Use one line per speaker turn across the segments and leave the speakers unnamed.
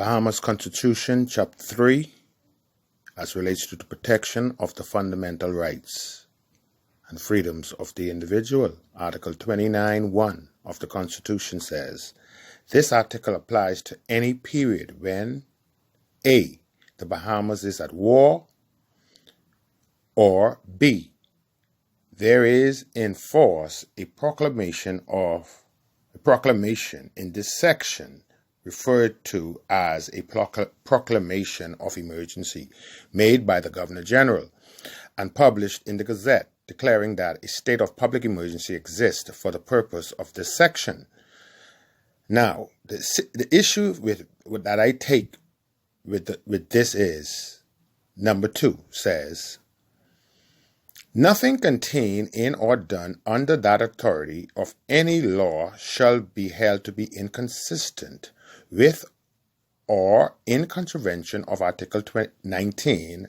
Bahamas Constitution, Chapter 3, as relates to the protection of the fundamental rights and freedoms of the individual. Article 29(1) of the Constitution says, this article applies to any period when A, the Bahamas is at war, or B, there is in force a proclamation in this section referred to as a proclamation of emergency made by the Governor General and published in the Gazette, declaring that a state of public emergency exists for the purpose of this section. Now, the issue that I take with this is, number 2 says, nothing contained in or done under that authority of any law shall be held to be inconsistent with or in contravention of Article 19,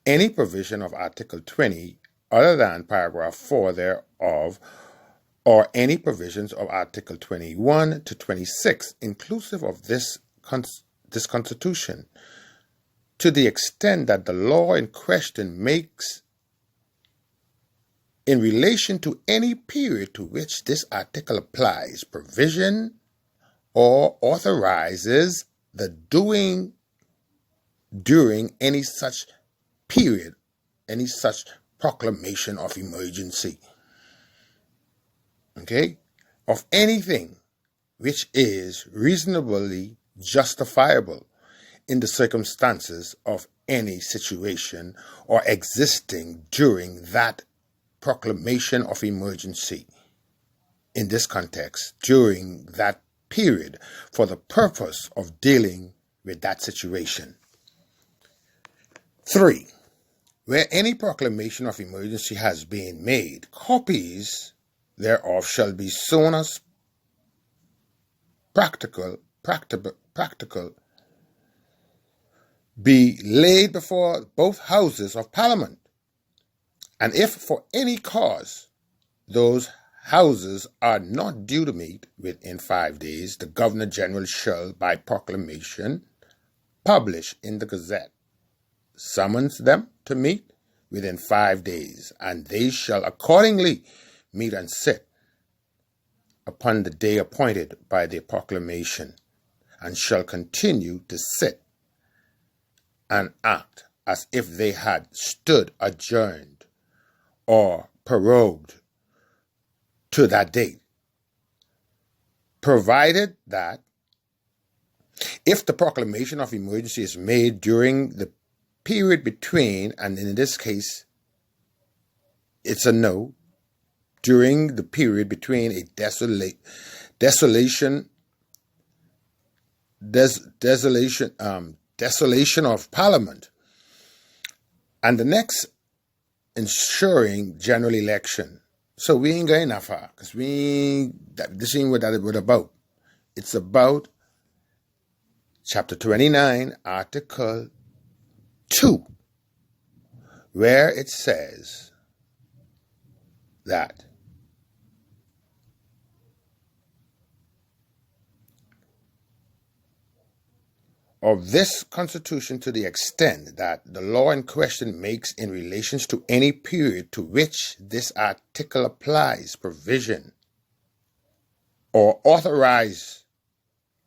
any provision of Article 20 other than paragraph 4 thereof, or any provisions of Article 21 to 26, inclusive of this Constitution, to the extent that the law in question makes in relation to any period to which this article applies provision or authorizes the doing during any such period, any such proclamation of emergency, of anything which is reasonably justifiable in the circumstances of any situation or existing during that proclamation of emergency. In this context, during that period, for the purpose of dealing with that situation. 3. Where any proclamation of emergency has been made, copies thereof shall be soon as practical be laid before both houses of Parliament. And if for any cause those houses are not due to meet within 5 days, the Governor General shall, by proclamation, publish in the Gazette, summons them to meet within 5 days, and they shall accordingly meet and sit upon the day appointed by the proclamation, and shall continue to sit and act as if they had stood adjourned or prorogued to that date, provided that if the proclamation of emergency is made during the period between, and in this case, it's a no, during the period between a desolation of Parliament and the next ensuring general election. So we ain't going that far, because this ain't what that was about. It's about Chapter 29, Article 2, where it says that of this Constitution to the extent that the law in question makes in relation to any period to which this article applies provision or authorizes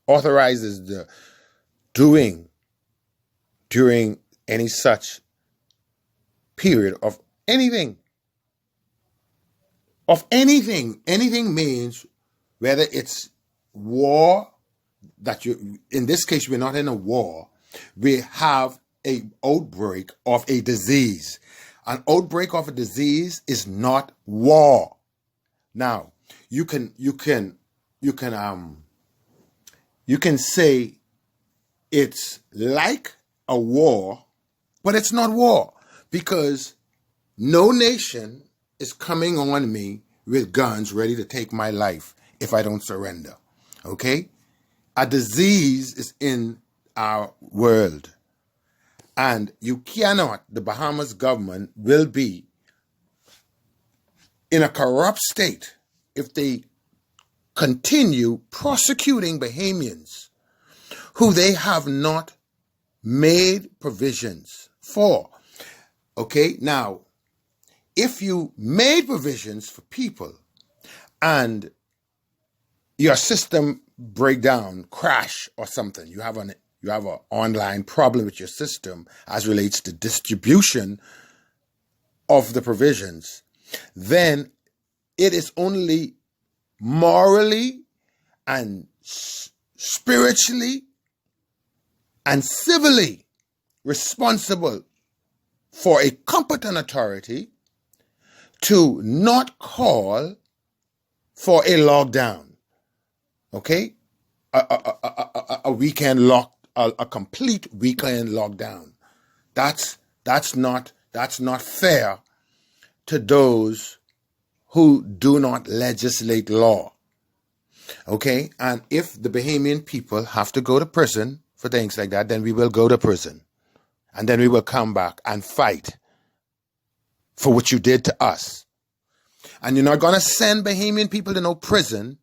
the doing during any such period of anything. Anything means whether it's war, that in this case, we're not in a war. We have an outbreak of a disease. An outbreak of a disease is not war. Now, you can say it's like a war, but it's not war, because no nation is coming on me with guns ready to take my life if I don't surrender. Okay? A disease is in our world, and the Bahamas government will be in a corrupt state if they continue prosecuting Bahamians who they have not made provisions for. Okay, now, if you made provisions for people and your system break down, crash or something, you have an online problem with your system as relates to distribution of the provisions, then it is only morally and spiritually and civilly responsible for a competent authority to not call for a lockdown, okay? A weekend a complete weekend lockdown. That's not fair to those who do not legislate law, okay? And if the Bahamian people have to go to prison for things like that, then we will go to prison. And then we will come back and fight for what you did to us. And you're not going to send Bahamian people to no prison,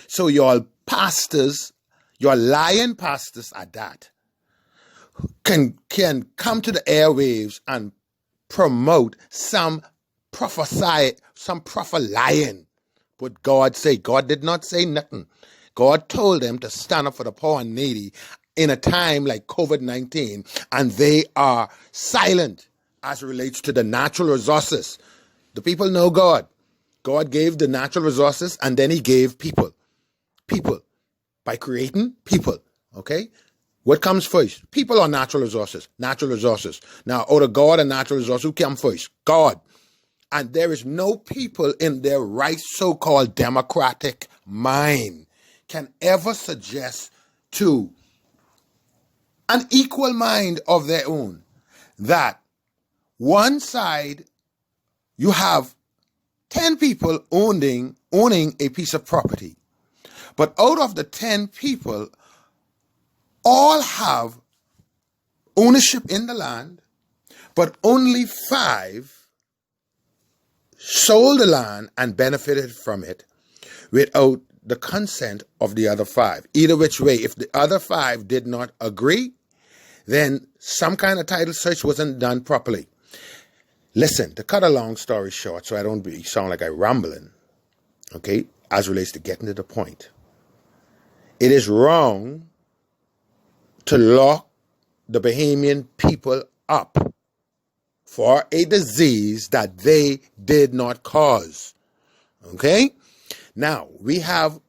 so your pastors, your lying pastors at that, can come to the airwaves and promote some prophet lying. But God did not say nothing. God told them to stand up for the poor and needy in a time like COVID-19, and they are silent as it relates to the natural resources. The people know God. God gave the natural resources, and then he gave people. People. By creating people. Okay? What comes first? People or natural resources? Natural resources. Now, out of God and natural resources, who came first? God. And there is no people in their right so-called democratic mind can ever suggest to an equal mind of their own that one side you have 10 people owning a piece of property, but out of the 10 people, all have ownership in the land, but only 5 sold the land and benefited from it without the consent of the other 5. Either which way, if the other 5 did not agree, then some kind of title search wasn't done properly. Listen, to cut a long story short, so I don't sound like I'm rambling, okay, as relates to getting to the point. It is wrong to lock the Bahamian people up for a disease that they did not cause, okay? Now, we have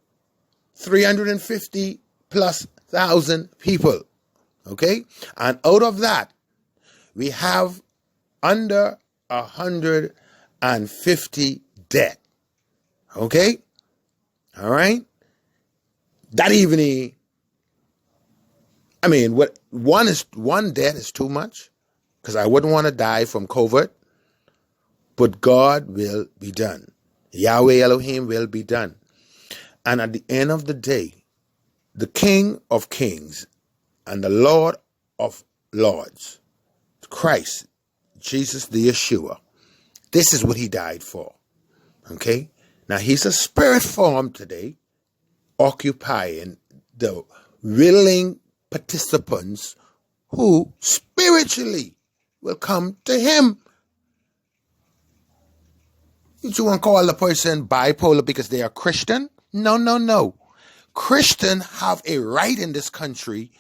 350 plus thousand people, okay? And out of that, we have under 150 dead, okay? All right? That evening, I mean, one death is too much, because I wouldn't want to die from COVID, but God will be done. Yahweh Elohim will be done. And at the end of the day, the King of Kings and the Lord of Lords, Christ, Jesus the Yeshua, this is what he died for. Okay? Now, he's a spirit form today, occupying the willing participants who spiritually will come to him. You want to call a person bipolar because they are Christian? No. Christians have a right in this country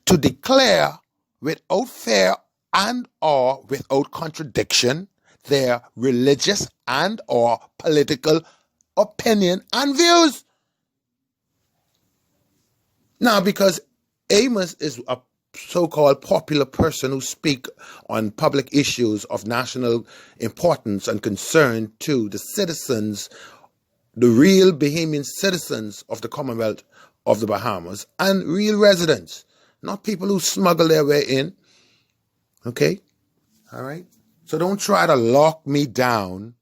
to declare without fear and or without contradiction their religious and or political opinion and views. Now, because Amos is a so-called popular person who speak on public issues of national importance and concern to the citizens, the real Bahamian citizens of the Commonwealth of the Bahamas, and real residents, not people who smuggle their way in. Okay? All right? So don't try to lock me down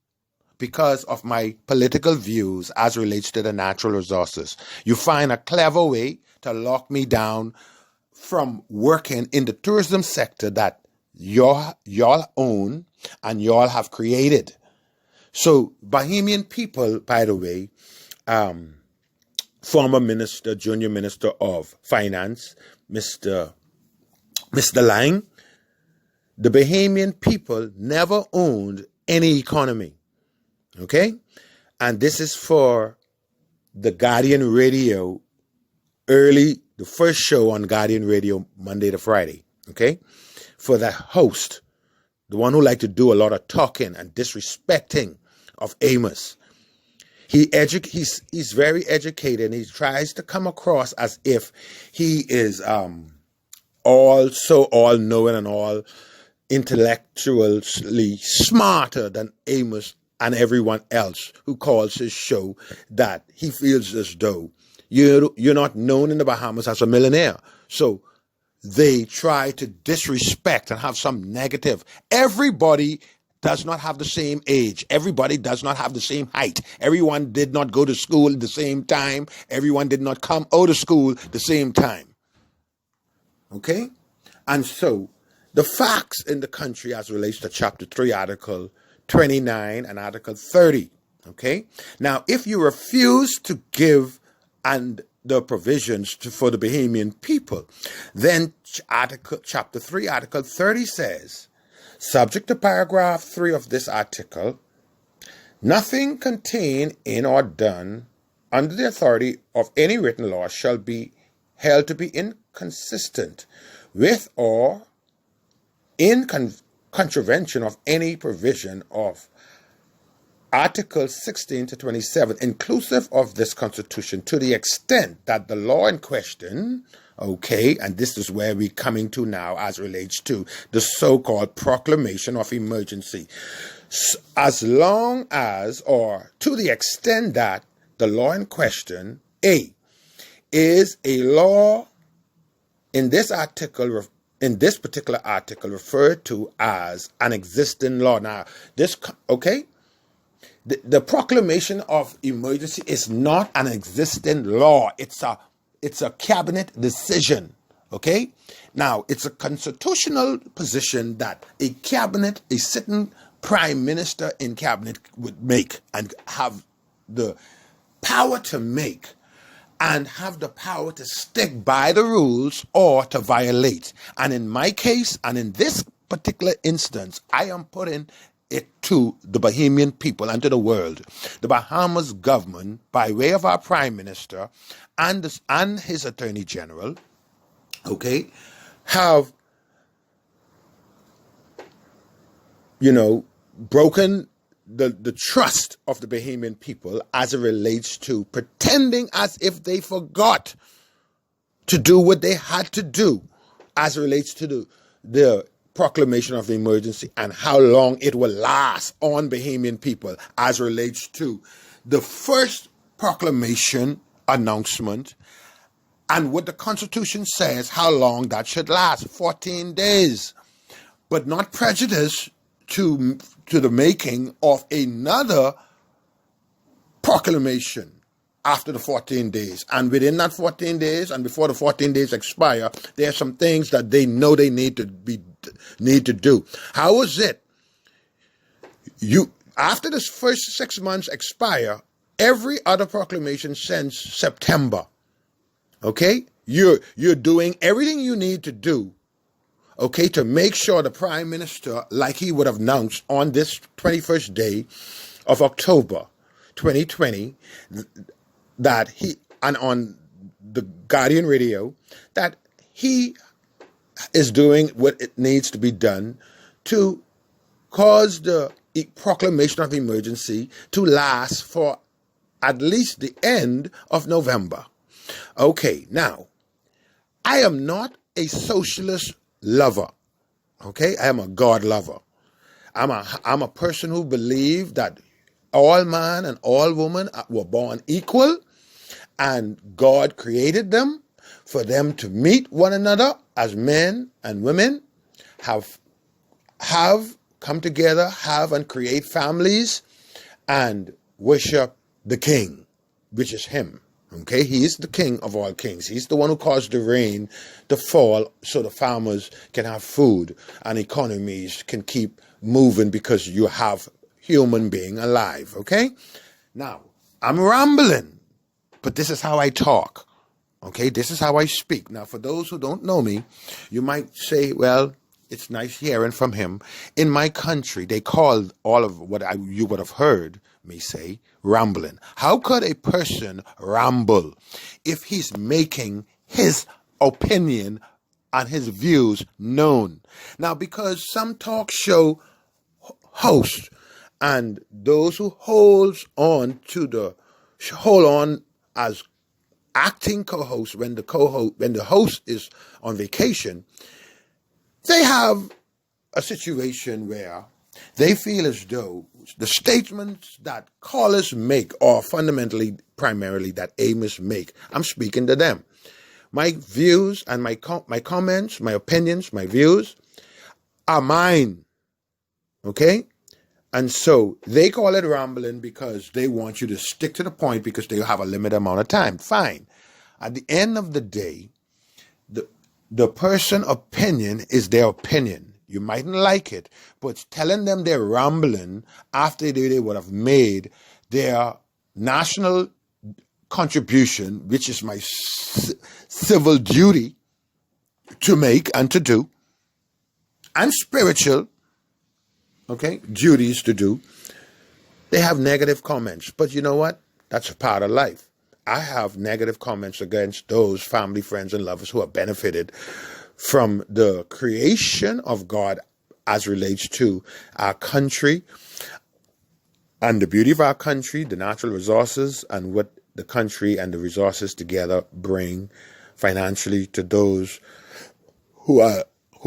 because of my political views as relates to the natural resources. You find a clever way to lock me down from working in the tourism sector that y'all own and y'all have created. So Bahamian people, by the way, former minister, junior minister of finance, Mr. Lang, the Bahamian people never owned any economy. Okay? And this is for the Guardian Radio the first show on Guardian Radio, Monday to Friday. Okay? For the host, the one who liked to do a lot of talking and disrespecting of Amos. He's very educated, and he tries to come across as if he is all knowing and all intellectually smarter than Amos and everyone else who calls his show, that he feels as though you're not known in the Bahamas as a millionaire. So they try to disrespect and have some negative. Everybody does not have the same age. Everybody does not have the same height. Everyone did not go to school at the same time. Everyone did not come out of school at the same time. Okay? And so the facts in the country as relates to Chapter 3, Article 29 and Article 30. Okay? Now, if you refuse to give the provisions for the Bahamian people, then Chapter 3, Article 30 says, subject to paragraph 3 of this article, nothing contained in or done under the authority of any written law shall be held to be inconsistent with or in contravention of any provision of Article 16 to 27, inclusive of this Constitution, to the extent that the law in question, okay, and this is where we're coming to now as relates to the so-called proclamation of emergency, as long as, or to the extent that the law in question, A, is a law in this particular article referred to as an existing law. Now, the proclamation of emergency is not an existing law. It's a cabinet decision. Okay? Now, it's a constitutional position that a sitting prime minister in cabinet would make and have the power to make, and have the power to stick by the rules or to violate. And in my case, and in this particular instance, I am putting it to the Bahamian people and to the world. The Bahamas government, by way of our prime minister and his attorney general, okay, have, broken the trust of the Bahamian people as it relates to pretending as if they forgot to do what they had to do as it relates to the proclamation of the emergency and how long it will last on Bahamian people as relates to the first proclamation announcement and what the Constitution says how long that should last, 14 days, but not prejudice to the making of another proclamation after the 14 days. And within that 14 days and before the 14 days expire, there are some things that they know they need to do. How is it? After this first 6 months expire, every other proclamation since September, okay, you're doing everything you need to do, okay, to make sure the prime minister, like he would have announced on this 21st day of October 2020, that and on the Guardian Radio, that he is doing what it needs to be done to cause the proclamation of emergency to last for at least the end of November. Okay, now, I am not a socialist lover. Okay, I am a God lover. I'm a person who believes that all man and all woman were born equal, and God created them for them to meet one another as men and women, have come together, have and create families, and worship the King, which is Him. Okay, He is the King of all kings. He's the one who caused the rain to fall so the farmers can have food and economies can keep moving because you have human being alive. Okay, now I'm rambling but this is how I talk. Okay, this is how I speak. Now, for those who don't know me, you might say, well, it's nice hearing from him. In my country, they call all of what you would have heard me say rambling. How could a person ramble if he's making his opinion and his views known? Now, because some talk show hosts and those who hold on as acting co-host when the host is on vacation, they have a situation where they feel as though the statements that callers make, or primarily that Amos make, I'm speaking to them. My views and my comments, my opinions, my views are mine. Okay? And so they call it rambling because they want you to stick to the point because they have a limited amount of time. Fine. At the end of the day, the person's opinion is their opinion. You mightn't like it, but telling them they're rambling after they would have made their national contribution, which is my civil duty to make and to do, and spiritual, duties to do, they have negative comments. But you know what? That's a part of life. I have negative comments against those family, friends, and lovers who have benefited from the creation of God as relates to our country and the beauty of our country, the natural resources, and what the country and the resources together bring financially to those who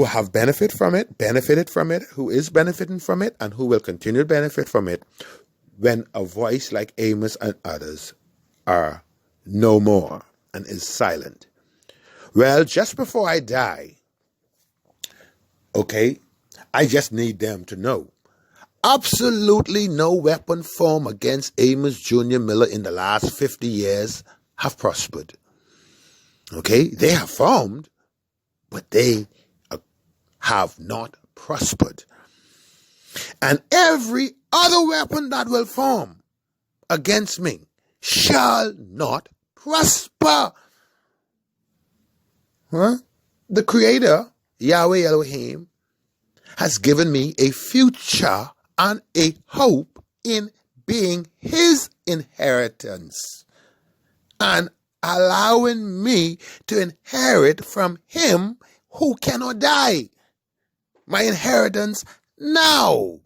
have benefited from it, who is benefiting from it, and who will continue to benefit from it when a voice like Amos and others are no more and is silent. Well, just before I die, I just need them to know absolutely no weapon formed against Amos Jr. Miller in the last 50 years have prospered. They have formed, but they have not prospered. And every other weapon that will form against me shall not prosper. The Creator, Yahweh Elohim, has given me a future and a hope in being his inheritance and allowing me to inherit from him who cannot die. My inheritance now.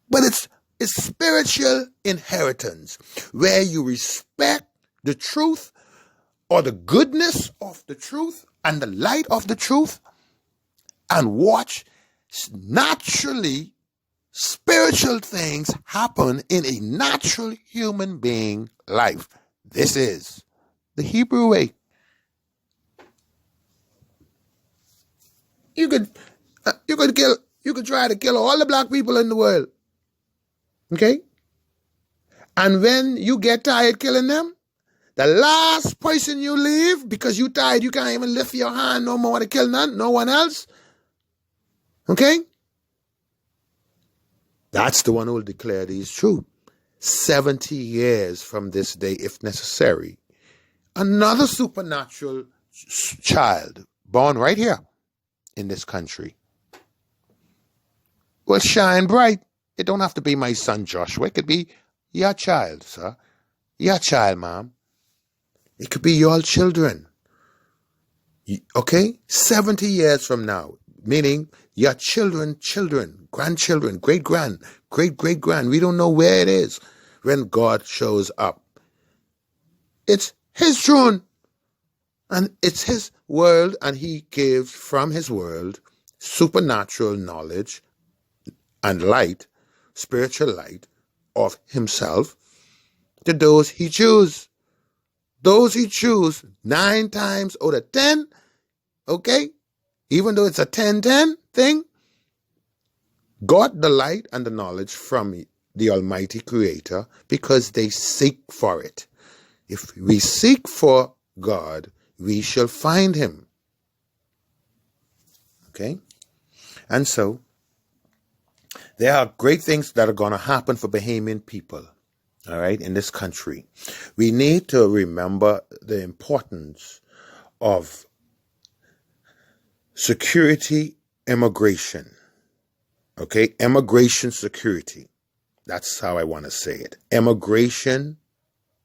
But it's spiritual inheritance where you respect the truth or the goodness of the truth and the light of the truth and watch naturally spiritual things happen in a natural human being life. This is the Hebrew way. You could try to kill all the black people in the world. And when you get tired killing them, the last person you leave, because you tired, you can't even lift your hand no more to kill no one else. That's the one who will declare these truth. 70 years from this day, if necessary, another supernatural child born right here in this country will shine bright. It don't have to be my son Joshua. It could be your child, sir. Your child, mom. It could be your children. 70 years from now, meaning your children, grandchildren, great-grand. We don't know where it is when God shows up. It's his throne. And it's his world, and he gives from his world supernatural knowledge and light, spiritual light of himself to those he chooses. Those he chooses 9 times out of 10, even though it's a 10-10 thing, got the light and the knowledge from the Almighty Creator because they seek for it. If we seek for God, we shall find him. And so, there are great things that are going to happen for Bahamian people. all right, in this country. We need to remember the importance of security, immigration, okay? Immigration security. That's how I want to say it. Immigration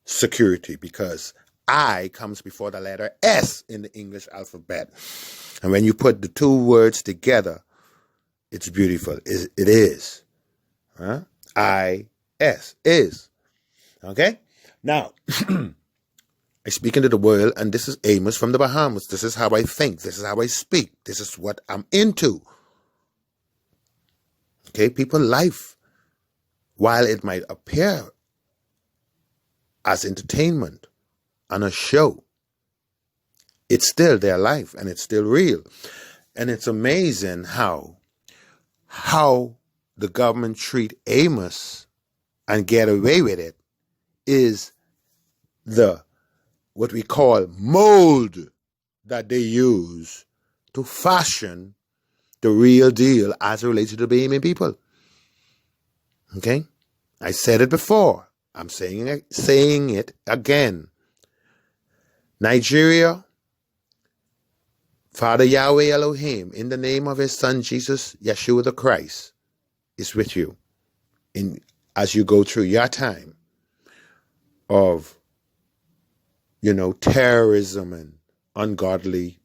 security, because I comes before the letter S in the English alphabet. And when you put the two words together, it's beautiful. It is. Huh? I-S, is. Okay? Now, I speak into the world, and this is Amos from the Bahamas. This is how I think. This is how I speak. This is what I'm into. Okay? People's life, while it might appear as entertainment on a show, it's still their life, and it's still real. And it's amazing how the government treat Amos and get away with it is what we call mold that they use to fashion the real deal as related to the Bahamian people. Okay? I said it before. I'm saying it again. Nigeria, Father Yahweh Elohim, in the name of his son Jesus, Yeshua the Christ, is with you as you go through your time of, terrorism and ungodly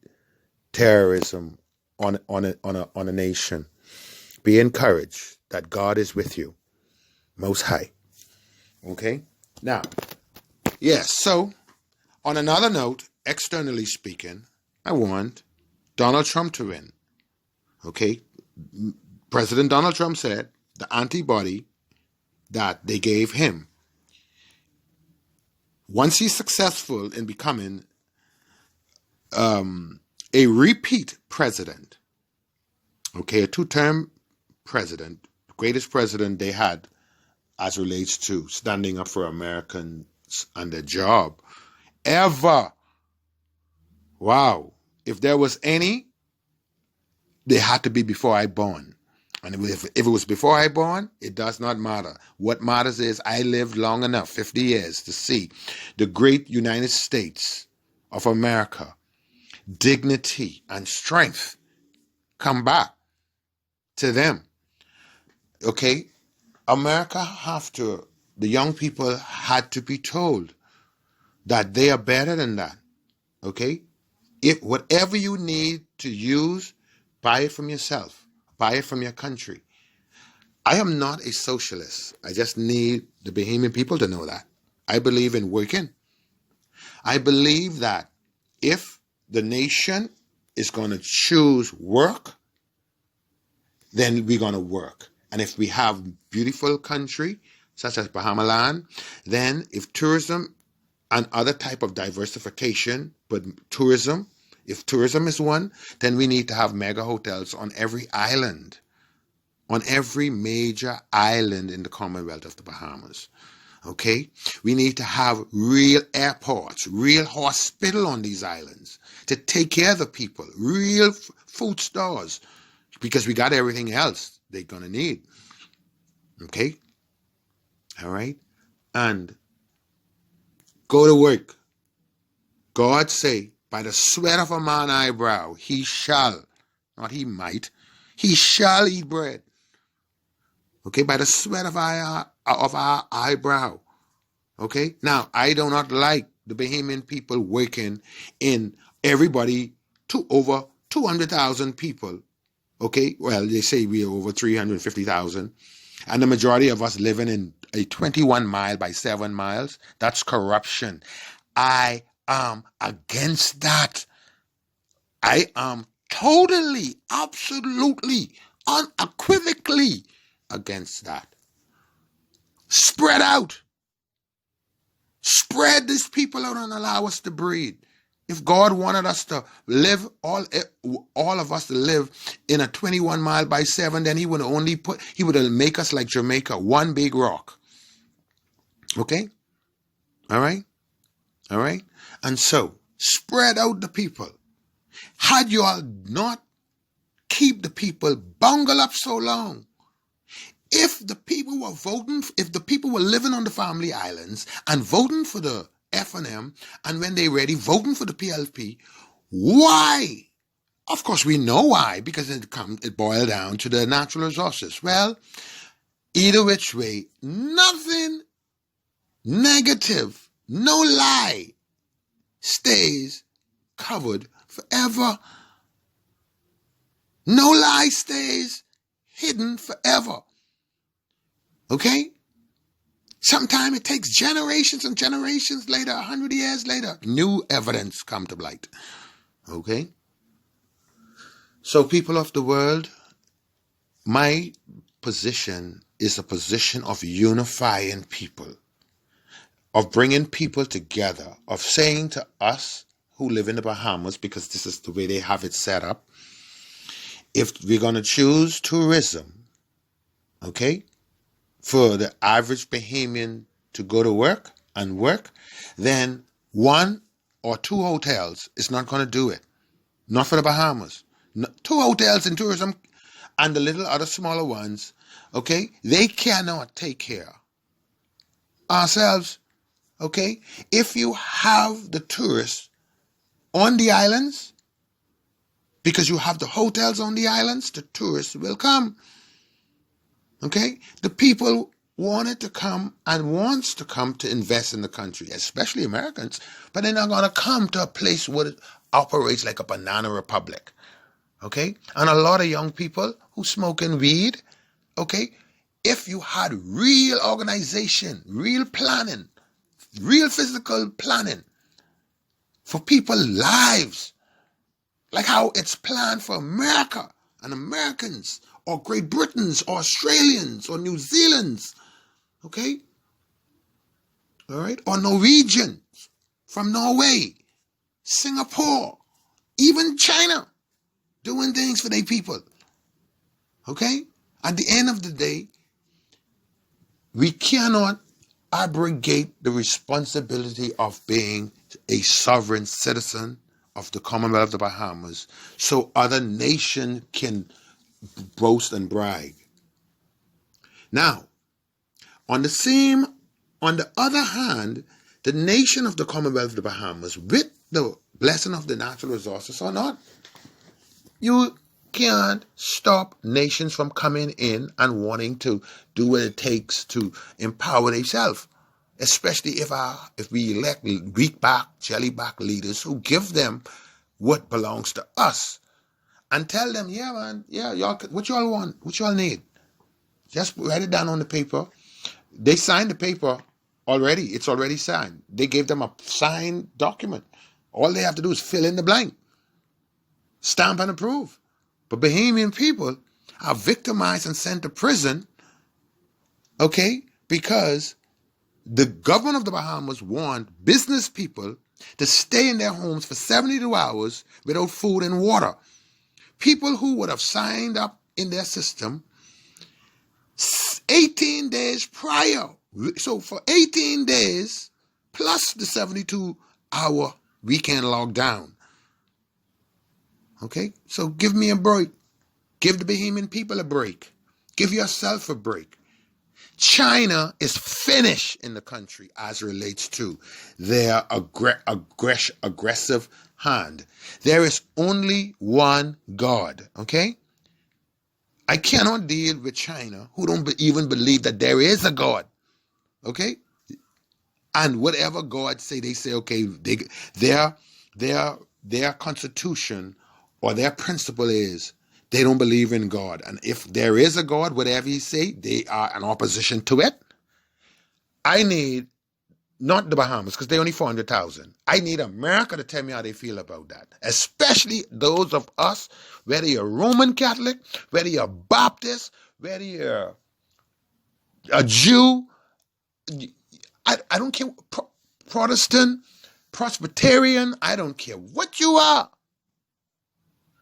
terrorism on a nation. Be encouraged that God is with you, Most High. Okay? Now, yes, so on another note, externally speaking, I want Donald Trump to win. Okay? President Donald Trump said the antibody that they gave him, once he's successful in becoming a repeat president, okay, a two-term president, greatest president they had as relates to standing up for Americans and their job ever. Wow. If there was any, they had to be before I born. And if it was before I born, it does not matter. What matters is I lived long enough, 50 years, to see the great United States of America, dignity and strength come back to them. Okay? America the young people had to be told that they are better than that. Okay? If whatever you need to use, buy it from yourself. Buy it from your country. I am not a socialist. I just need the Bahamian people to know that. I believe in working. I believe that if the nation is going to choose work, then we're going to work. And if we have beautiful country, such as Bahama land, then if tourism and other type of diversification, but if tourism is one, then we need to have mega hotels on every island, on every major island in the Commonwealth of the Bahamas. Okay? We need to have real airports, real hospital on these islands to take care of the people, real food stores, because we got everything else they're going to need. Okay? All right? And go to work. God say, by the sweat of a man's eyebrow, he shall, not he might, he shall eat bread. Okay, by the sweat of our eyebrow. Okay, now I do not like the Bahamian people working in everybody to over 200,000 people. Okay, well, they say we are over 350,000. And the majority of us living in a 21 mile by 7 miles. That's corruption. I am against that. I am totally, absolutely, unequivocally against that. Spread out. Spread these people out and allow us to breed. If God wanted us to live, all of us to live in a 21 mile by 7, then he would make us like Jamaica, one big rock. Okay? All right? All right? And so, spread out the people. Had you all not keep the people bungled up so long, If the people were living on the family islands and voting for the F&M, and when they're ready, voting for the PLP, why? Of course, we know why, because it boiled down to the natural resources. Well, either which way, nothing negative, no lie, stays covered forever. No lie stays hidden forever. Okay? Sometimes it takes generations and generations later, 100 years later, new evidence come to light. Okay? So people of the world, my position is a position of unifying people, of bringing people together, of saying to us who live in the Bahamas, because this is the way they have it set up, if we're going to choose tourism, okay, for the average Bahamian to go to work and work, then 1 or 2 hotels is not going to do it. Not for the Bahamas. 2 hotels in tourism and the little other smaller ones, okay, they cannot take care ourselves, okay? If you have the tourists on the islands, because you have the hotels on the islands, the tourists will come. Okay? The people wanted to come and wants to come to invest in the country, especially Americans, but they're not going to come to a place where it operates like a banana republic. Okay? And a lot of young people who smoking weed, okay? If you had real organization, real planning, real physical planning for people's lives, like how it's planned for America and Americans, or Great Britons, or Australians, or New Zealanders, okay? All right? Or Norwegians from Norway, Singapore, even China, doing things for their people, okay? At the end of the day, we cannot abrogate the responsibility of being a sovereign citizen of the Commonwealth of the Bahamas so other nations can boast and brag. Now, on the other hand, the nation of the Commonwealth of the Bahamas, with the blessing of the natural resources or not, you can't stop nations from coming in and wanting to do what it takes to empower themselves, especially if we elect weak-back, jelly-back leaders who give them what belongs to us and tell them, yeah, man, yeah, y'all, what y'all want, what y'all need, just write it down on the paper. They signed the paper already. It's already signed. They gave them a signed document. All they have to do is fill in the blank, stamp and approve. But Bahamian people are victimized and sent to prison, okay, because the government of the Bahamas want business people to stay in their homes for 72 hours without food and water. People who would have signed up in their system 18 days prior. So for 18 days, plus the 72-hour weekend lockdown. Okay? So give me a break. Give the Bahamian people a break. Give yourself a break. China is finished in the country as relates to their aggressive hand. There is only one God, okay? I cannot deal with China who don't even believe that there is a God, okay? And whatever God say, they say, okay, their constitution or their principle is they don't believe in God. And if there is a God, whatever he say, they are in opposition to it. I need, not the Bahamas, because they're only 400,000. I need America to tell me how they feel about that. Especially those of us, whether you're Roman Catholic, whether you're Baptist, whether you're a Jew, I don't care, Protestant, Presbyterian, I don't care what you are.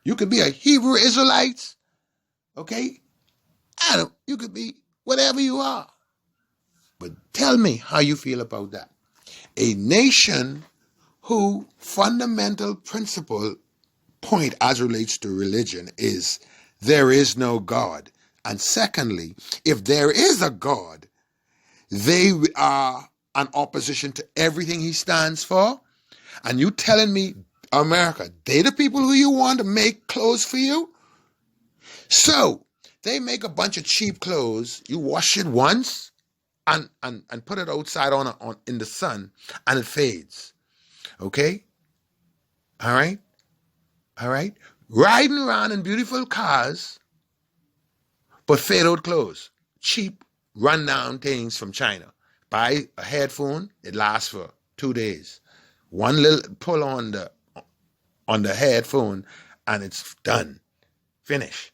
You could be a Hebrew Israelite, okay? You could be whatever you are. But tell me how you feel about that. A nation whose fundamental point as relates to religion is there is no God. And secondly, if there is a God, they are an opposition to everything he stands for. And you telling me, America, they the people who you want to make clothes for you? So they make a bunch of cheap clothes. You wash it once and put it outside on in the sun, and it fades. Okay? All right? All right? Riding around in beautiful cars, but fade out clothes. Cheap, run-down things from China. Buy a headphone, it lasts for 2 days. One little pull on the headphone, and it's done. Finish.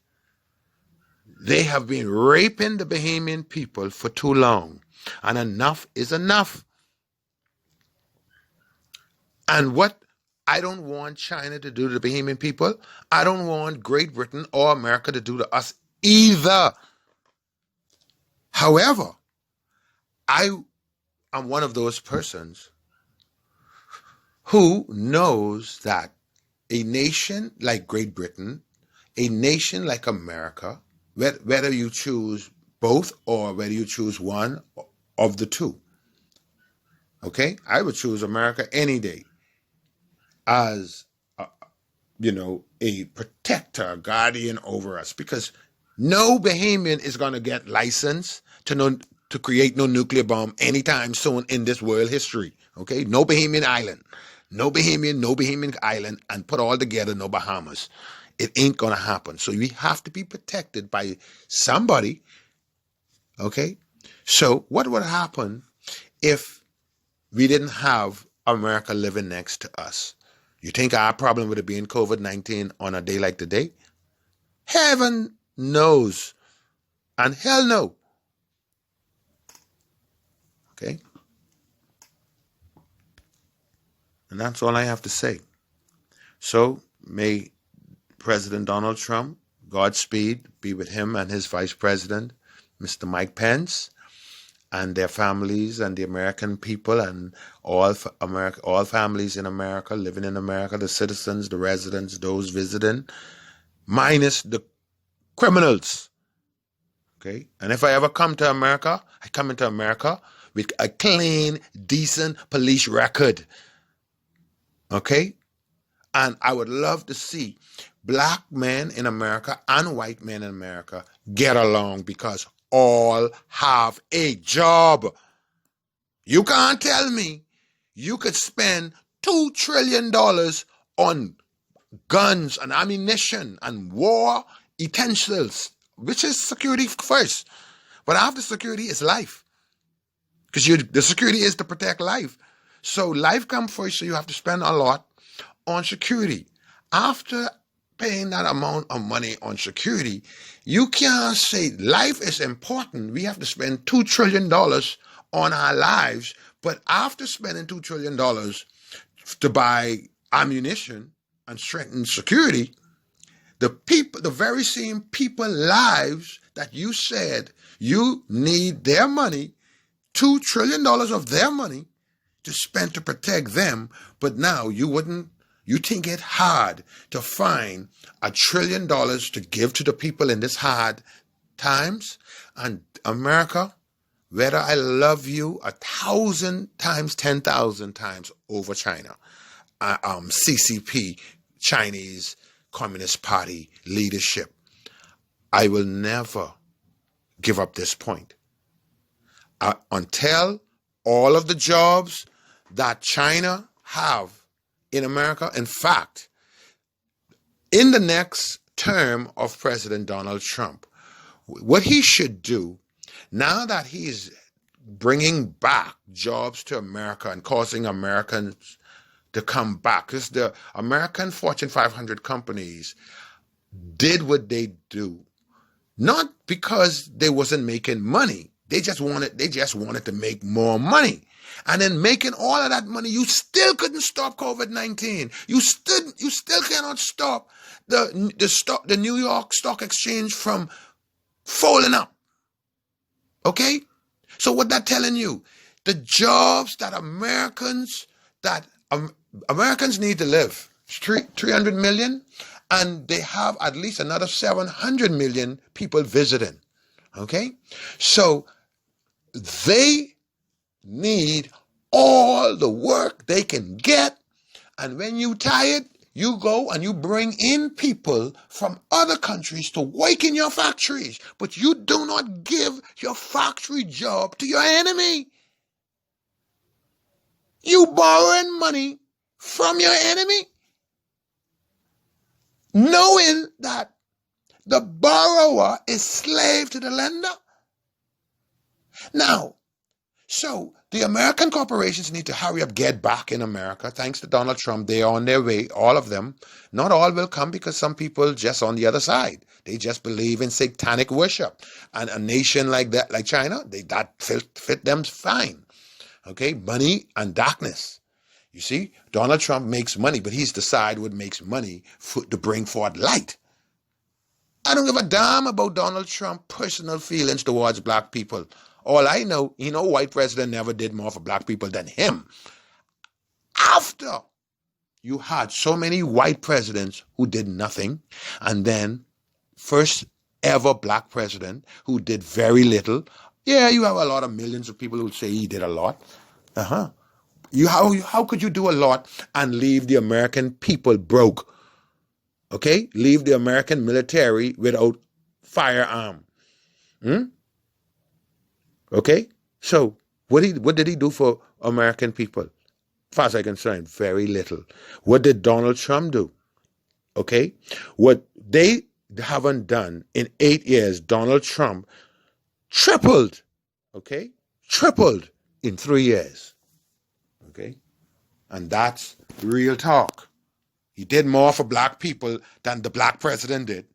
They have been raping the Bahamian people for too long, and enough is enough. And what I don't want China to do to the Bahamian people, I don't want Great Britain or America to do to us either. However, I am one of those persons who knows that a nation like Great Britain, a nation like America, whether you choose both or whether you choose one of the two, okay? I would choose America any day as, a protector, a guardian over us, because no Bahamian is going to get license to create no nuclear bomb anytime soon in this world history, okay? No Bahamian island. No Bahamian island, and put all together, no Bahamas. It ain't going to happen. So we have to be protected by somebody, okay? So what would happen if we didn't have America living next to us? You think our problem would have been COVID-19 on a day like today? Heaven knows. And hell no. Okay? And that's all I have to say. So may President Donald Trump, Godspeed, be with him and his Vice President, Mr. Mike Pence, and their families and the American people and all families in America, living in America, the citizens, the residents, those visiting, minus the criminals. Okay? And if I ever come to America, I come into America with a clean, decent police record. Okay? And I would love to see black men in America and white men in America get along, because all have a job. You can't tell me you could spend $2 trillion on guns and ammunition and war utensils, which is security first. But after security is life. Because the security is to protect life. So life comes first, so you have to spend a lot on security. After paying that amount of money on security, you can't say life is important. We have to spend $2 trillion on our lives. But after spending $2 trillion to buy ammunition and strengthen security, the very same people lives that you said you need their money, $2 trillion of their money to spend to protect them, but now you think it hard to find $1 trillion to give to the people in this hard times? And America, whether I love you 1,000 times, 10,000 times over China, CCP, Chinese Communist Party leadership, I will never give up this point until all of the jobs that China have in America. In fact, in the next term of President Donald Trump, what he should do, now that he's bringing back jobs to America and causing Americans to come back, because the American Fortune 500 companies did what they do, not because they wasn't making money. They just wanted to make more money. And then making all of that money, you still couldn't stop COVID-19. You still cannot stop the New York Stock Exchange from folding up. Okay? So what that telling you? The jobs that Americans need to live, 300 million, And they have at least another 700 million people visiting. Okay? So they need all the work they can get. And when you tired, you go and you bring in people from other countries to work in your factories. But you do not give your factory job to your enemy. You borrowing money from your enemy, knowing that the borrower is slave to the lender. Now, so the American corporations need to hurry up, get back in America. Thanks to Donald Trump, they are on their way, all of them. Not all will come because some people just on the other side. They just believe in satanic worship. And a nation like that, like China, that fit them fine. Okay, money and darkness. You see, Donald Trump makes money, but he's the side what makes money to bring forth light. I don't give a damn about Donald Trump's personal feelings towards black people. All I know, white president never did more for black people than him. After you had so many white presidents who did nothing, and then first ever black president who did very little. Yeah, you have a lot of millions of people who say he did a lot. How could you do a lot and leave the American people broke? Okay? Leave the American military without firearm. Okay? So, what did he do for American people? As far as I'm concerned, very little. What did Donald Trump do? Okay? What they haven't done in 8 years, Donald Trump tripled. Okay? Tripled in 3 years. Okay? And that's real talk. He did more for black people than the black president did.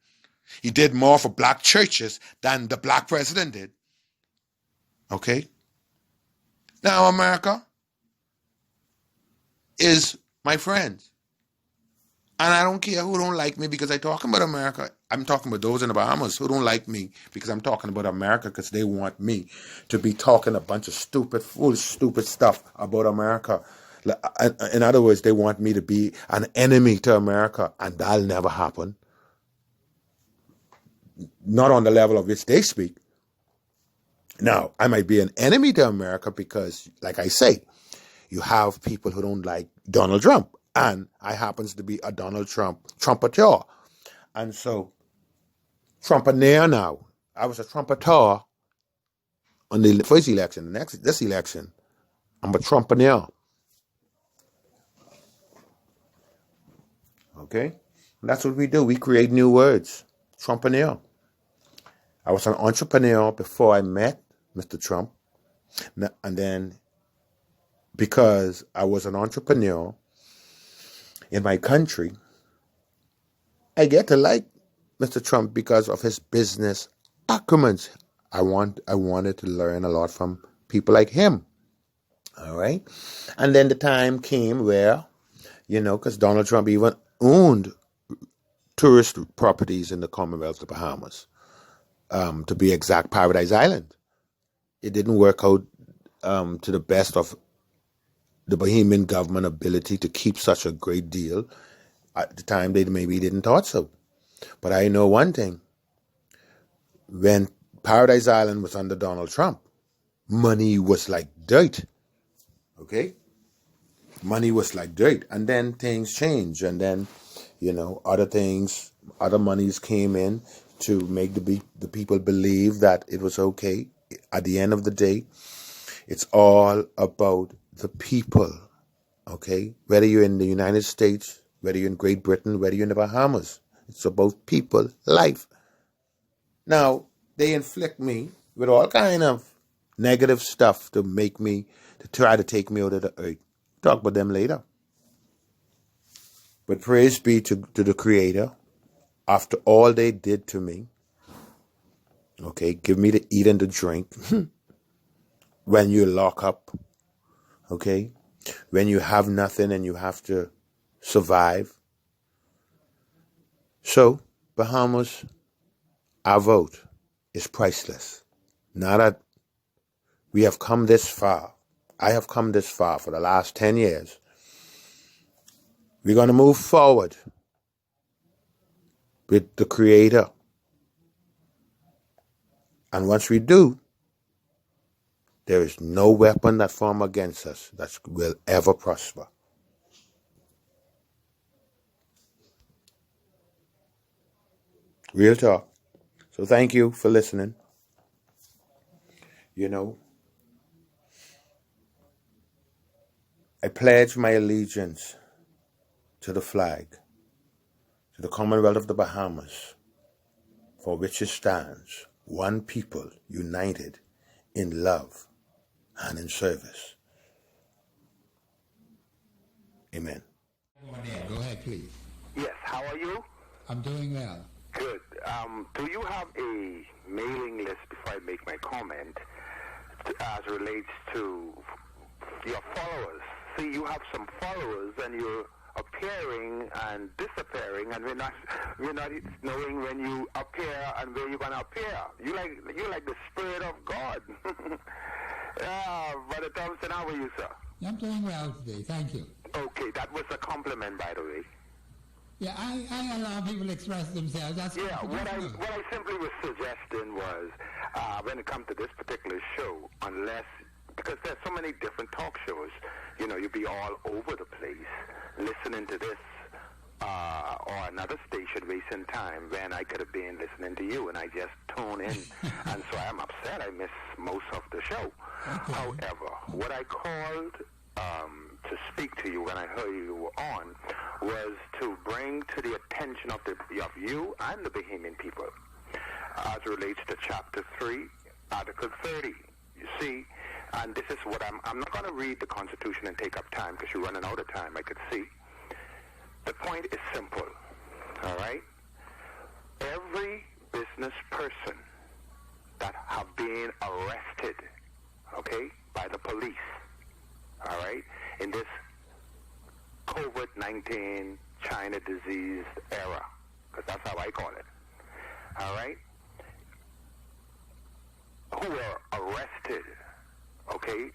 He did more for black churches than the black president did. Okay? Now America is my friends. And I don't care who don't like me because I'm talking about America. I'm talking about those in the Bahamas who don't like me because I'm talking about America because they want me to be talking a bunch of foolish, stupid stuff about America. In other words, they want me to be an enemy to America, and that'll never happen. Not on the level of which they speak. Now, I might be an enemy to America because, like I say, you have people who don't like Donald Trump. And I happens to be a Donald Trump trumpeter. And so, trumpeter now. I was a trumpeter on the first election. This election, I'm a trumpeter. Okay? And that's what we do. We create new words. Trumpeter. I was an entrepreneur before I met Mr. Trump. And then, because I was an entrepreneur in my country, I get to like Mr. Trump because of his business acumen. I wanted to learn a lot from people like him. All right? And then the time came where, because Donald Trump even owned tourist properties in the Commonwealth of the Bahamas. To be exact, Paradise Island. It didn't work out to the best of the Bahamian government ability to keep such a great deal. At the time, they maybe didn't thought so. But I know one thing. When Paradise Island was under Donald Trump, money was like dirt. Okay? Money was like dirt. And then things changed. And then, other monies came in to make the people believe that it was okay. At the end of the day, it's all about the people, okay? Whether you're in the United States, whether you're in Great Britain, whether you're in the Bahamas, it's about people, life. Now, they inflict me with all kind of negative stuff to try to take me out of the earth. Talk about them later. But praise be to the Creator. After all they did to me, okay, give me to eat and to drink when you lock up, okay, when you have nothing and you have to survive. So, Bahamas, our vote is priceless. Now that we have come this far, I have come this far for the last 10 years, we're going to move forward. with the Creator. And once we do, there is no weapon that form against us that will ever prosper. Real talk. So thank you for listening. You know, I pledge my allegiance to the flag, to the Commonwealth of the Bahamas, for which it stands, one people united in love and in service. Amen.
Go ahead, please.
Yes, how are you?
I'm doing well.
Good. Do you have a mailing list, before I make my comment, as relates to your followers? See, you have some followers and you're appearing and disappearing, and we're not knowing when you appear and where you're gonna appear. You're like the Spirit of God. Brother Thompson, how are you, sir?
I'm doing well today, thank you.
Okay, that was a compliment, by the way.
Yeah, I allow people to express themselves. That's
what I simply was suggesting was, when it comes to this particular show, because there's so many different talk shows, you'd be all over the place listening to this or another station wasting time when I could have been listening to you, and I just tune in. And so I'm upset I miss most of the show. Okay. However, what I called to speak to you when I heard you were on was to bring to the attention of you and the Bahamian people as it relates to Chapter 3, Article 30. You see, and this is what I'm not going to read the Constitution and take up time because you're running out of time, I could see. The point is simple, all right? Every business person that have been arrested, okay, by the police, all right, in this COVID-19 China disease era, because that's how I call it, all right, who were arrested, okay,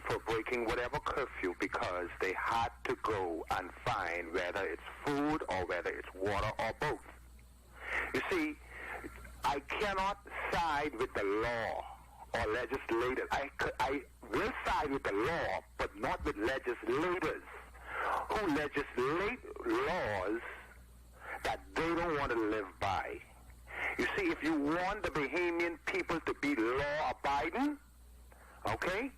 for breaking whatever curfew because they had to go and find whether it's food or whether it's water or both. You see, I cannot side with the law or legislators. I will side with the law, but not with legislators who legislate laws that they don't want to live by. You see, if you want the Bahamian people to be law-abiding, okay,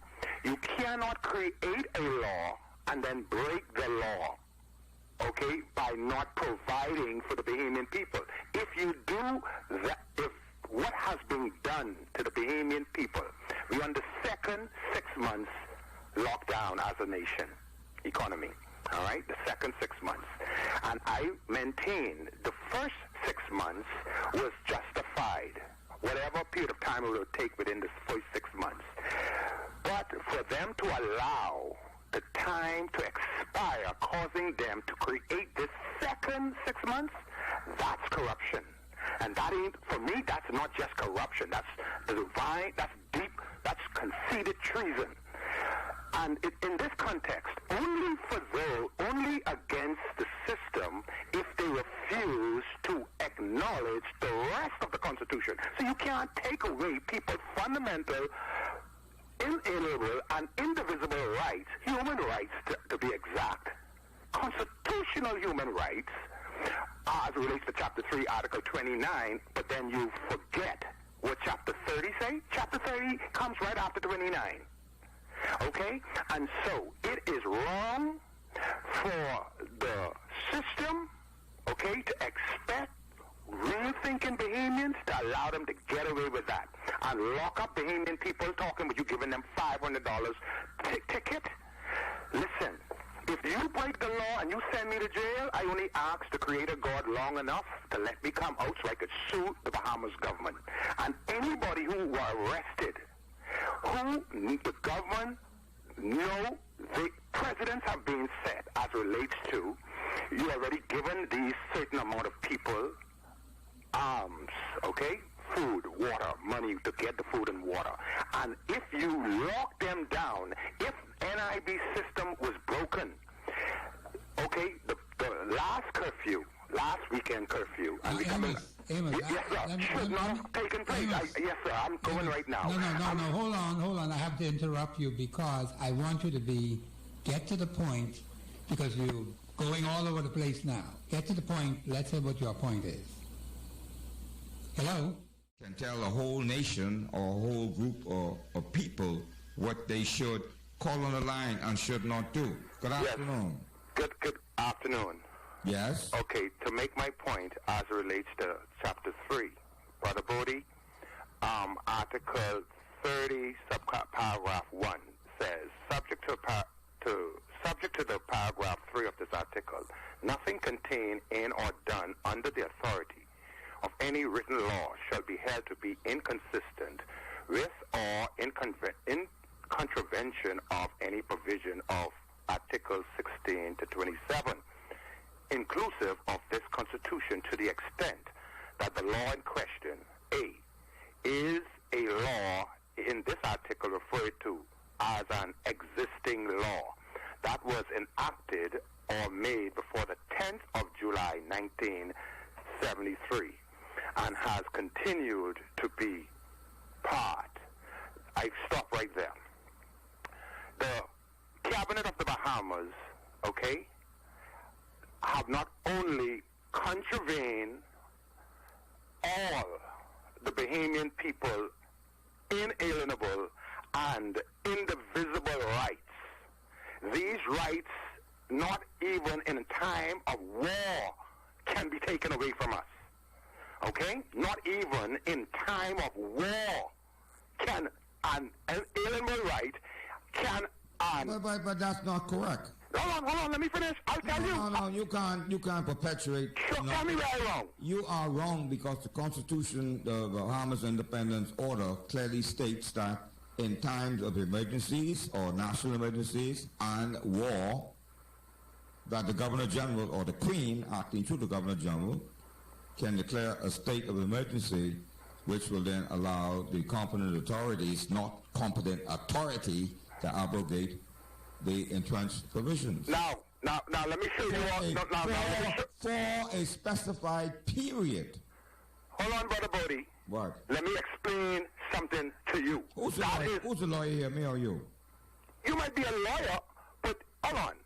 you cannot create a law and then break the law, okay, by not providing for the Bahamian people. If you do that, if what has been done to the Bahamian people, we're on the second 6 months lockdown as a nation, economy, all right, the second 6 months. And I maintain the first 6 months was justified, whatever period of time it will take within the first 6 months. But for them to allow the time to expire, causing them to create this second 6 months, that's corruption. And that ain't, for me, that's not just corruption. That's divine, that's deep, that's conceited treason. And in this context, only against the system if they refuse to acknowledge the rest of the Constitution. So you can't take away people's fundamental, inalienable, and indivisible rights, human rights to be exact, constitutional human rights, as it relates to Chapter 3, Article 29, but then you forget what Chapter 30 say. Chapter 30 comes right after 29. Okay? And so it is wrong for the system, okay, to expect real thinking Bahamians to allow them to get away with that and lock up Bahamian people talking about you giving them $500 ticket. Listen, if you break the law and you send me to jail, I only ask the Creator God long enough to let me come out so I could sue the Bahamas government. And anybody who were arrested, who the government the precedents have been set as relates to you already given these certain amount of people arms, okay, food, water, money to get the food and water. And if you lock them down, if NIB system was broken, okay, the last curfew, last weekend curfew and becoming...
Amos,
yes, sir. Should not have taken place. Yes, sir. I'm going right now.
No. Hold on. I have to interrupt you because I want you to get to the point because you're going all over the place now. Get to the point. Let's say what your point is. Hello?
Can tell a whole nation or a whole group of people what they should call on the line and should not do. Good afternoon.
Good afternoon.
Yes?
Okay, to make my point as it relates to Chapter 3, Brother Bodie, Article 30, subparagraph 1 says, subject to the paragraph 3 of this article, nothing contained in or done under the authority of any written law shall be held to be inconsistent with or in contravention of any provision of Article 16 to 27, inclusive of this Constitution, to the extent that the law in question, A, is a law in this article referred to as an existing law that was enacted or made before the 10th of July 1973 and has continued to be part. I stop right there. The Cabinet of the Bahamas, okay, have not only contravened all the Bahamian people inalienable and indivisible rights. These rights, not even in time of war, can be taken away from us. Okay? Not even in time of war can an inalienable right can...
But that's not correct.
Hold on, let me finish. I'll tell you.
No, you can't perpetuate.
Sure, tell me where I'm wrong.
You are wrong because the Constitution, the Bahamas Independence Order, clearly states that in times of emergencies or national emergencies and war, that the Governor General or the Queen, acting through the Governor General, can declare a state of emergency, which will then allow the competent authorities, not competent authority, to abrogate the entrenched provisions.
Now, let me show you.
For a specified period.
Hold on, Brother Bodie.
What?
Let me explain something to you.
Who's the lawyer here, me or you?
You might be a lawyer, but hold on.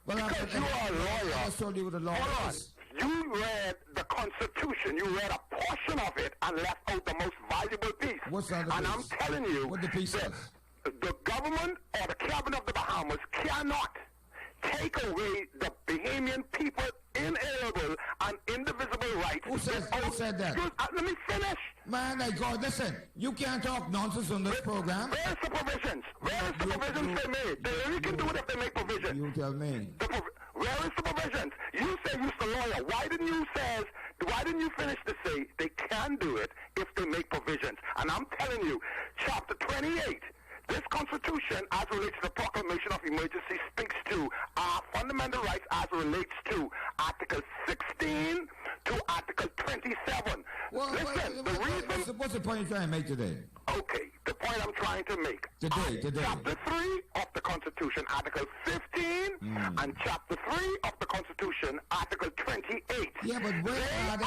Because you are a lawyer.
I told you what the law is.
You read the Constitution. You read a portion of it and left out the most valuable piece.
What's that?
And I'm telling you,
what the piece
that
says?
The government or the Cabinet of the Bahamas cannot take away the Bahamian people inalienable and indivisible rights.
Who said that?
Let me finish.
Man, God, listen, you can't talk nonsense on this program.
Where's the provisions? Where is the provisions they made? They only can do it if they make provisions.
You tell me.
Where is the provisions? You say you're the lawyer. Why didn't you finish to say they can do it if they make provisions? And I'm telling you, Chapter 28, this Constitution, as relates to the proclamation of emergency, speaks to our fundamental rights as relates to Article 16 to Article 27.
What's the point you're trying to make today?
Okay, the point I'm trying to make.
Today.
Chapter 3 of the Constitution, Article 15, and Chapter 3 of the Constitution, Article 28.
Yeah, but where are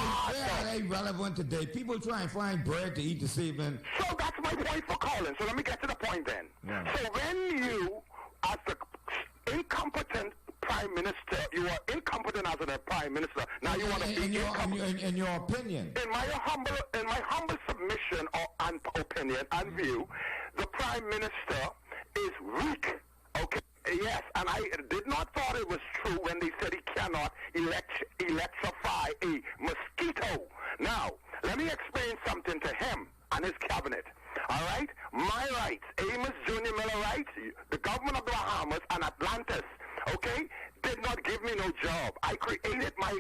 they relevant today? People try and find bread to eat this evening.
So that's my point for calling. So let me get to the point then.
Yeah.
So when you, as the incompetent Prime Minister, you are incompetent as a Prime Minister. Now you want to be incompetent.
In your opinion.
In my humble submission and opinion and view, the Prime Minister is weak. Okay. Yes, and I did not thought it was true when they said he cannot electrify a mosquito. Now, let me explain something to him and his cabinet. All right? My rights, AmosJuniorMiller rights, the government of the Bahamas and Atlantis, okay, did not give me no job. I created my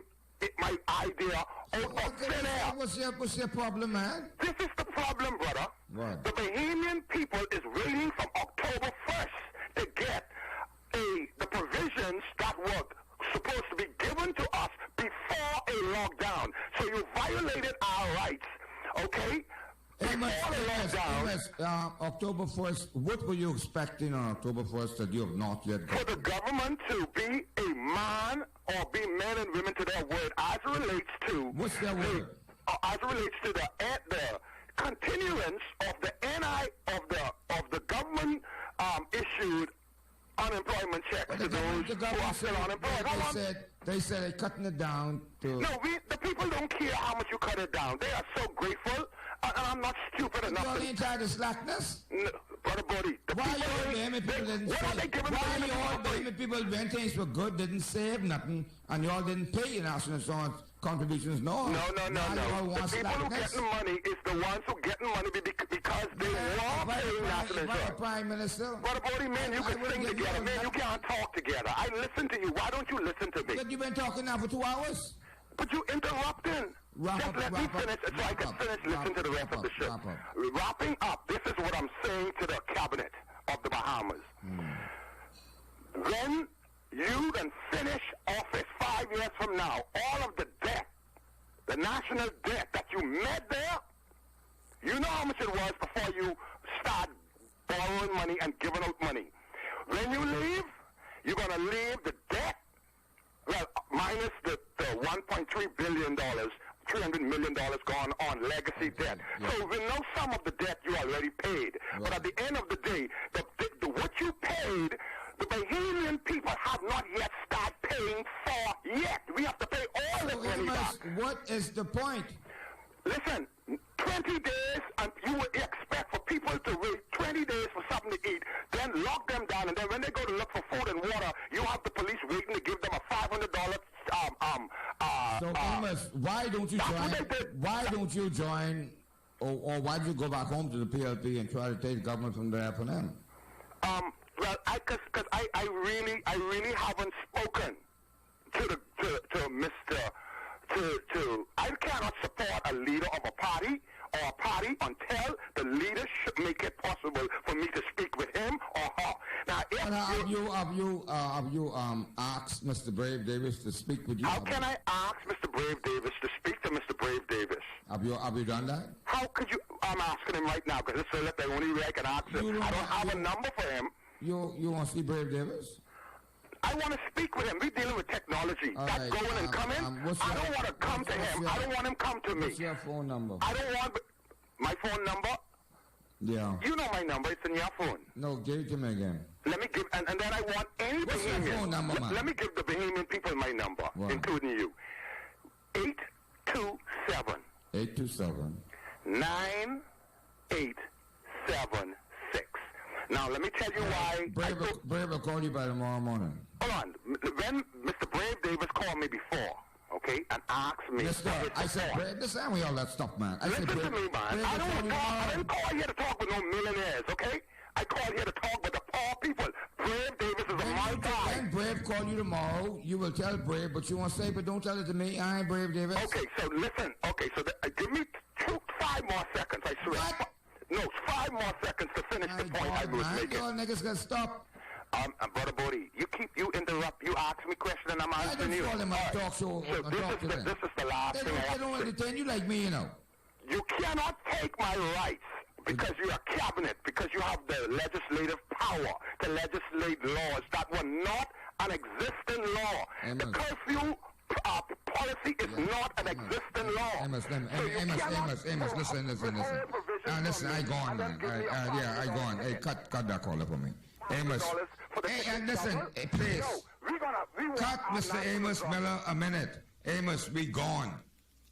idea out of thin air.
What's your problem, man?
This is the problem, brother.
What?
The Bahamian people is waiting from October 1st to get the provisions that were supposed to be given to us before a lockdown. So you violated our rights, okay?
October 1st, what were you expecting on October 1st that you have not yet got?
For the government to be a man or be men and women to their word as it relates to...
What's their word?
As it relates to the continuance of the of the government issued unemployment checks to those who are still unemployed.
They said they're cutting it down to...
No, the people don't care how much you cut it down. They are so grateful, and I'm not stupid enough.
You're in charge of slackness?
No, brother Bodie.
Why are you all blaming people didn't save? Why are you all blaming people when things were good, didn't save nothing, and you all didn't pay your national insurance contributions? No.
No. The people who getting money is the ones who getting money because they want paying national insurance.
Prime Minister.
Brother Bodie, man, you can sing together. Man, you can't talk together. I listen to you. Why don't you listen to me?
But you've been talking now for 2 hours.
But you interrupting. Just let me finish so I can finish listening to the rest of the show. Wrapping up, this is what I'm saying to the cabinet of the Bahamas. When you then finish office 5 years from now, all of the debt, the national debt that you met there, you know how much it was before you start borrowing money and giving out money. When you leave, you're going to leave the debt, well, minus the $1.3 billion, $300 million gone on legacy debt. So we know some of the debt you already paid. But at the end of the day, what you paid, the Bahamian people have not yet started paying for yet. We have to pay all the money back.
What is the point?
Listen, 20 days, and you would expect for people to wait 20 days for something to eat, then lock them down, and then when they go to look for food and water, you have the police waiting to give them a $500
So, Amos, why don't you join? Why don't you join, or why don't you go back home to the PLP and try to take the government from there for them?
Well, because I really haven't spoken to Mr. I cannot support a leader of a party or a party until the leader should make it possible for me to speak with him or her. Now, if
have you asked Mr. Brave Davis to speak with you?
How can I ask Mr. Brave Davis to speak to Mr. Brave Davis?
Have you done that?
How could you? I'm asking him right now because it's the only way I can ask him. I don't have a number for him.
You want to see Brave Davis?
I want to speak with him. We're dealing with technology. That's going and coming. I don't want to come to him. I don't want him come to me.
What's your phone number?
I don't want my phone number.
Yeah.
You know my number. It's in your phone.
No, give it to me again.
Let me give, and then I want any
What's
Bahamian.
Your phone number, man?
Let me give the Bahamian people my number, including you. 827.
827.
9876. Now, let me tell you why.
Brave will call you by tomorrow morning.
Hold on. When Mr. Brave Davis called me before, okay, and asked me.
I said, Brave, listen, we all that stuff, man.
Listen to me, man. I didn't call here to talk with no millionaires, okay? I called here to talk with the poor people. Brave Davis is my guy.
When Brave call you tomorrow, you will tell Brave, but you won't say, but don't tell it to me. I ain't Brave Davis.
Okay, so listen. Okay, so give me 5 more seconds, I swear.
What?
No, 5 more seconds to finish the point I was making.
Y'all niggas gotta stop.
Brother Bodie, you interrupt. You ask me question and I'm answering you.
I don't call him a talk show.
So this is the last thing I have
They don't entertain you like me, you know.
You cannot take my rights because you're a cabinet, because you have the legislative power to legislate laws that were not an existing law. The curfew policy is not an existing law.
Amos, listen. Listen, I go on, man. I go on. Hey, cut that caller for me. Amos. Hey, and listen, please. Cut Mr. Amos Miller a minute. Amos, we gone.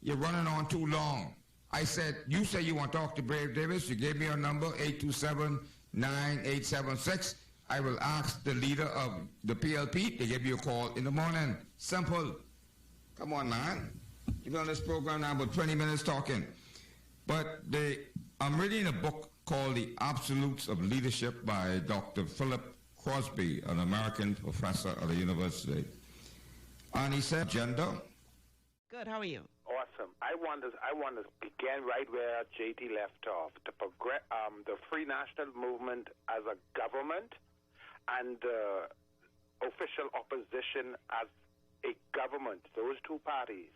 You're running on too long. I said, you say you want to talk to Brave Davis. You gave me your number, 827-9876. I will ask the leader of the PLP to give you a call in the morning. Simple. Come on, man. You've been on this program now about 20 minutes talking. But I'm reading a book called The Absolutes of Leadership by Dr. Philip Crosby, an American professor at the university. And he said, gender.
Good, how are you?
Awesome. I want to begin right where JT left off. To progress, the Free National Movement as a government and official opposition as a government, those two parties,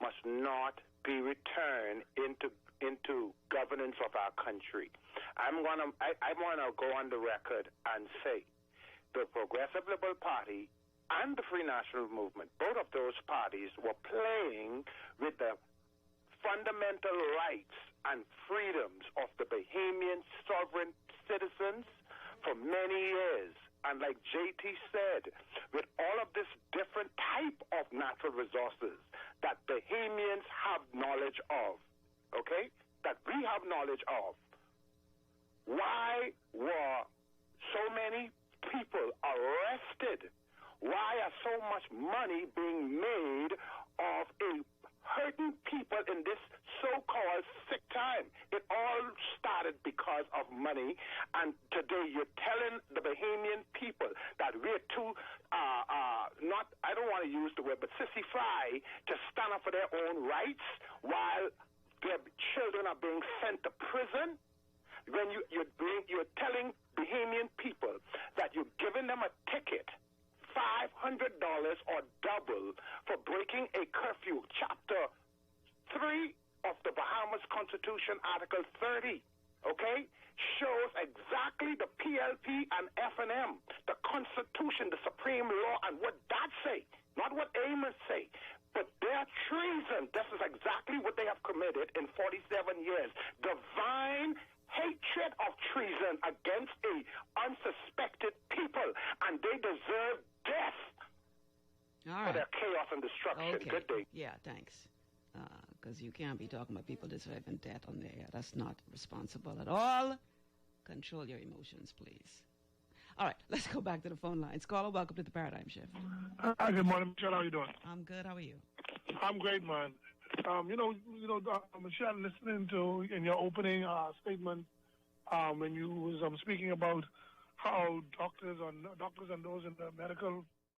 must not be returned into governance of our country. I want to go on the record and say the Progressive Liberal Party and the Free National Movement, both of those parties were playing with the fundamental rights and freedoms of the Bahamian sovereign citizens for many years. And like JT said, with all of this different type of natural resources that Bahamians have knowledge of, okay, that we have knowledge of, why were so many people arrested? Why are so much money being made of hurting people in this so-called sick time? It all started because of money, and today you're telling the Bahamian people that we're too, not, I don't want to use the word, but sissy-fly to stand up for their own rights while their children are being sent to prison. When you're telling Bahamian people that you're giving them a ticket, $500 or double, for breaking a curfew, Chapter 3 of the Bahamas Constitution, Article 30, okay, shows exactly the PLP and F&M, the Constitution, the Supreme Law, and what that say, not what Amos say. But their treason, this is exactly what they have committed in 47 years. Divine hatred of treason against a unsuspected people, and they deserve death for their chaos and destruction.
Okay.
Good day.
Yeah, thanks. Because you can't be talking about people deserving death on the air. That's not responsible at all. Control your emotions, please. All right, let's go back to the phone lines. Caller, welcome to the Paradigm Shift.
Good morning, Michelle. How you doing?
I'm good. How are you?
I'm great, man. Michelle, listening to in your opening statement when you was speaking about how doctors and those in the medical